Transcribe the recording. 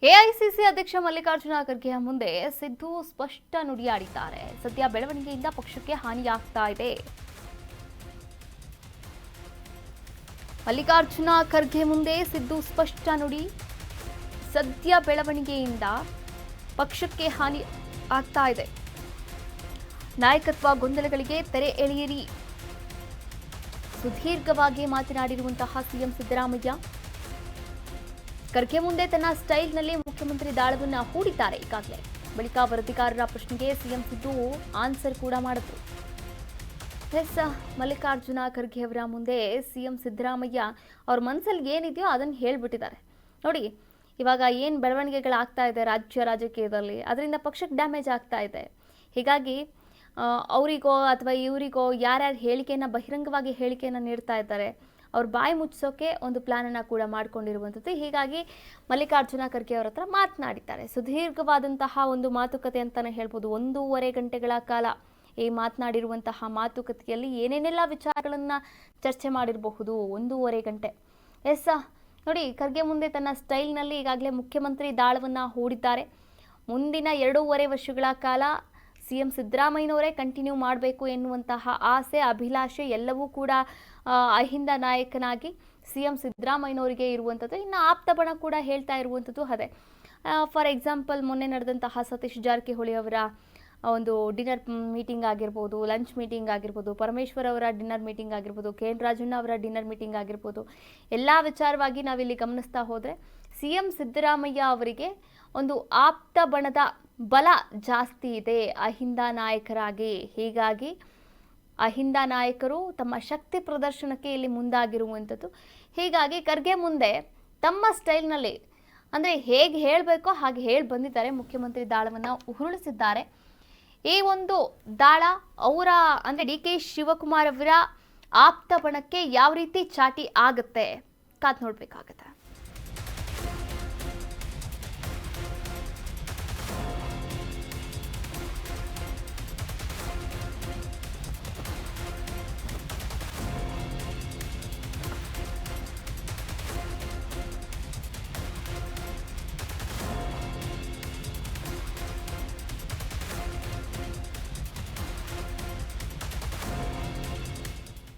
AICC ಅಧ್ಯಕ್ಷ ಮಲ್ಲಿಕಾರ್ಜುನ ಖರ್ಗೆ ಮುಂದೆ ಸಿದ್ದು ಸ್ಪಷ್ಟ ನುಡಿಯಾಡಿದ್ದಾರೆ. ಸದ್ಯ ಬೆಳವಣಿಗೆಯಿಂದ ಪಕ್ಷಕ್ಕೆ ಹಾನಿಯಾಗ್ತಾ ಇದೆ. ಮಲ್ಲಿಕಾರ್ಜುನ ಖರ್ಗೆ ಮುಂದೆ ಸಿದ್ದು ಸ್ಪಷ್ಟ ನುಡಿ. ಸದ್ಯ ಬೆಳವಣಿಗೆಯಿಂದ ಪಕ್ಷಕ್ಕೆ ಹಾನಿ ಆಗ್ತಾ ಇದೆ. ನಾಯಕತ್ವ ಗೊಂದಲಗಳಿಗೆ ತೆರೆ ಎಳೆಯಿರಿ. ಸುದೀರ್ಘವಾಗಿ ಮಾತನಾಡಿರುವಂತಹ ಸಿಎಂ ಸಿದ್ದರಾಮಯ್ಯ ಖರ್ಗೆ ಮುಂದೆ ತನ್ನ ಸ್ಟೈಲ್ನಲ್ಲಿ ಮುಖ್ಯಮಂತ್ರಿ ದಾಳವನ್ನ ಹೂಡಿದ್ದಾರೆ. ಈಗಾಗಲೇ ಬಳಿಕ ವರದಿಗಾರರ ಪ್ರಶ್ನೆಗೆ ಸಿಎಂ ಸಿದ್ದು ಆನ್ಸರ್ ಕೂಡ ಮಾಡಿದ್ರು. ಮಲ್ಲಿಕಾರ್ಜುನ ಖರ್ಗೆ ಅವರ ಮುಂದೆ ಸಿಎಂ ಸಿದ್ದರಾಮಯ್ಯ ಅವ್ರ ಮನಸ್ಸಲ್ಲಿ ಏನಿದೆಯೋ ಅದನ್ನು ಹೇಳ್ಬಿಟ್ಟಿದ್ದಾರೆ. ನೋಡಿ, ಇವಾಗ ಏನು ಬೆಳವಣಿಗೆಗಳಾಗ್ತಾ ಇದೆ ರಾಜಕೀಯದಲ್ಲಿ, ಅದರಿಂದ ಪಕ್ಷಕ್ಕೆ ಡ್ಯಾಮೇಜ್ ಆಗ್ತಾ ಇದೆ. ಹೀಗಾಗಿ ಅವರಿಗೋ ಅಥವಾ ಇವರಿಗೋ ಯಾರ್ಯಾರು ಹೇಳಿಕೆಯನ್ನು ಬಹಿರಂಗವಾಗಿ ಹೇಳಿಕೆಯನ್ನು ನೀಡ್ತಾ ಇದ್ದಾರೆ, ಅವ್ರ ಬಾಯಿ ಮುಚ್ಚಿಸೋಕೆ ಒಂದು ಪ್ಲಾನನ್ನು ಕೂಡ ಮಾಡ್ಕೊಂಡಿರುವಂಥದ್ದು. ಹೀಗಾಗಿ ಮಲ್ಲಿಕಾರ್ಜುನ ಖರ್ಗೆ ಅವರ ಹತ್ರ ಮಾತನಾಡಿದ್ದಾರೆ. ಸುದೀರ್ಘವಾದಂತಹ ಒಂದು ಮಾತುಕತೆ ಅಂತಲೇ ಹೇಳ್ಬೋದು. 1.5 ಗಂಟೆಗಳ ಕಾಲ ಈ ಮಾತನಾಡಿರುವಂತಹ ಮಾತುಕತೆಯಲ್ಲಿ ಏನೇನೆಲ್ಲ ವಿಚಾರಗಳನ್ನು ಚರ್ಚೆ ಮಾಡಿರಬಹುದು. 1.5 ಗಂಟೆ. ನೋಡಿ, ಖರ್ಗೆ ಮುಂದೆ ತನ್ನ ಸ್ಟೈಲ್ನಲ್ಲಿ ಈಗಾಗಲೇ ಮುಖ್ಯಮಂತ್ರಿ ದಾಳವನ್ನು ಹೂಡಿದ್ದಾರೆ. ಮುಂದಿನ 2.5 ವರ್ಷಗಳ ಕಾಲ ಸಿಎಂ ಸಿದ್ದರಾಮಯ್ಯನವರೇ ಕಂಟಿನ್ಯೂ ಮಾಡಬೇಕು ಎನ್ನುವಂತಹ ಆಸೆ, ಅಭಿಲಾಷೆ ಎಲ್ಲವೂ ಕೂಡ ಅಹಿಂದ ನಾಯಕನಾಗಿ ಸಿಎಂ ಸಿದ್ದರಾಮಯ್ಯನವರಿಗೆ ಇರುವಂಥದ್ದು. ಇನ್ನು ಆಪ್ತ ಬಣ ಕೂಡ ಹೇಳ್ತಾ ಇರುವಂಥದ್ದು ಅದೇ. ಫಾರ್ ಎಕ್ಸಾಂಪಲ್, ಮೊನ್ನೆ ನಡೆದಂತಹ ಸತೀಶ್ ಜಾರಕಿಹೊಳಿ ಅವರ ಒಂದು ಡಿನ್ನರ್ ಮೀಟಿಂಗ್ ಆಗಿರ್ಬೋದು, ಲಂಚ್ ಮೀಟಿಂಗ್ ಆಗಿರ್ಬೋದು, ಪರಮೇಶ್ವರ್ ಅವರ ಡಿನ್ನರ್ ಮೀಟಿಂಗ್ ಆಗಿರ್ಬೋದು, ಕೆ ಎನ್ ರಾಜಣ್ಣ ಅವರ ಡಿನ್ನರ್ ಮೀಟಿಂಗ್ ಆಗಿರ್ಬೋದು, ಎಲ್ಲ ವಿಚಾರವಾಗಿ ನಾವಿಲ್ಲಿ ಗಮನಿಸ್ತಾ ಹೋದರೆ ಸಿಎಂ ಸಿದ್ದರಾಮಯ್ಯ ಅವರಿಗೆ ಒಂದು ಆಪ್ತ ಬಣದ ಬಲ ಜಾಸ್ತಿ ಇದೆ ಅಹಿಂದ ನಾಯಕರಾಗಿ. ಹೀಗಾಗಿ ಅಹಿಂದ ನಾಯಕರು ತಮ್ಮ ಶಕ್ತಿ ಪ್ರದರ್ಶನಕ್ಕೆ ಇಲ್ಲಿ ಮುಂದಾಗಿರುವಂಥದ್ದು. ಹೀಗಾಗಿ ಖರ್ಗೆ ಮುಂದೆ ತಮ್ಮ ಸ್ಟೈಲ್ನಲ್ಲಿ, ಅಂದರೆ ಹೇಗೆ ಹೇಳಬೇಕೋ ಹಾಗೆ ಹೇಳಿ ಬಂದಿದ್ದಾರೆ. ಮುಖ್ಯಮಂತ್ರಿ ದಾಳವನ್ನು ಉರುಳಿಸಿದ್ದಾರೆ. ಈ ಒಂದು ದಾಳ ಅವರ ಅಂದರೆ ಡಿ ಕೆ ಶಿವಕುಮಾರ್ ಅವರ ಆಪ್ತ ಬಣಕ್ಕೆ ಯಾವ ರೀತಿ ಚಾಟಿ ಆಗುತ್ತೆ ಕಾದ್ ನೋಡಬೇಕಾಗತ್ತೆ.